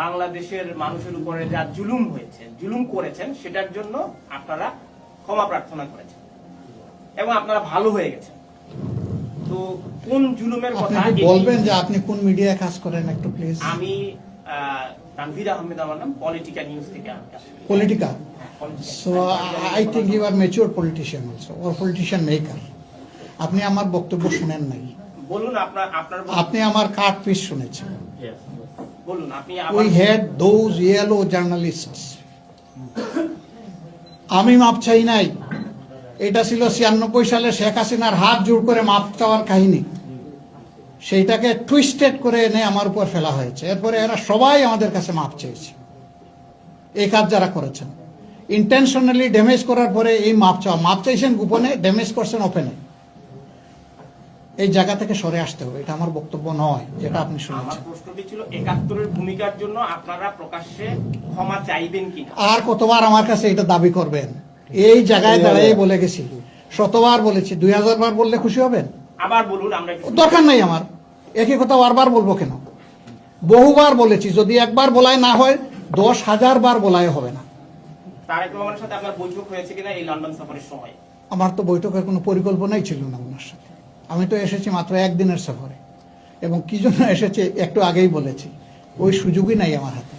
বাংলাদেশের মানুষের উপরে যা জুলুম হয়েছে, জুলুম করেছেন, সেটার জন্য আপনারা ক্ষমা প্রার্থনা করেছেন এবং আপনারা ভালো হয়ে গেছেন। তো কোন জুলুমের কথা বলবেন যে আপনি কোন মিডিয়ায় কাজ করেন একটু প্লিজ? আমি তানভীর আহমেদ, আমার নাম, পলিটিকা নিউজ থেকে। Politika? So I think you are mature politician also, or politician maker. আপনি আমার বক্তব্য শুনেন নাই। বলুন আপনি আমার কাট পিস শুনেছেন। বলুন আপনি। We had those yellow journalists. আমি মাপ চাই নাই। এটা ছিল 96 সালে শেখ হাসিনার হাত জোড় করে মাপ চাওয়ার কাহিনী। সেইটাকে টুইস্টেড করে এনে আমার উপর ফেলা হয়েছে। এরপরে এরা সবাই আমাদের কাছে মাপ চেয়েছে। এই কাজ যারা করেছেন, ইন্টেনশনালি ড্যামেজ করার পরে এই মাপ চাওয়া, মাপ চাইছেন গোপনে, ড্যামেজ করছেন ওপেনে। এই জায়গা থেকে সরে আসতে হবে। এটা আমার বক্তব্য নয় যেটা আপনি শুনেছেন। আমার প্রশ্নটি ছিল ৭১-এর ভূমিকার জন্য আপনারা প্রকাশ্যে ক্ষমা চাইবেন কিনা। আর কতবার আমার কাছে এটা দাবি করবেন? এই জায়গায় দাঁড়িয়ে বলে গেছি, শতবার বলেছি। 2000 বার বললে খুশি হবেন? আবার বলুন। আমরা দরকার নাই আমার, একই কথা বারবার বলবো কেন? বহুবার বলেছি, যদি একবার বলাই না হয় 10,000 বার বলাই হবে না। তারেক রহমানের সাথে আপনার বৈঠক হয়েছে কিনা এই লন্ডন সফরের সময়? আমার তো বৈঠকের কোনো পরিকল্পনাই ছিল না ওনার সাথে। আমি তো এসেছি মাত্র একদিনের সফরে, এবং কি জন্য এসেছি একটু আগেই বলেছি। ওই সুযোগই নাই আমার হাতে।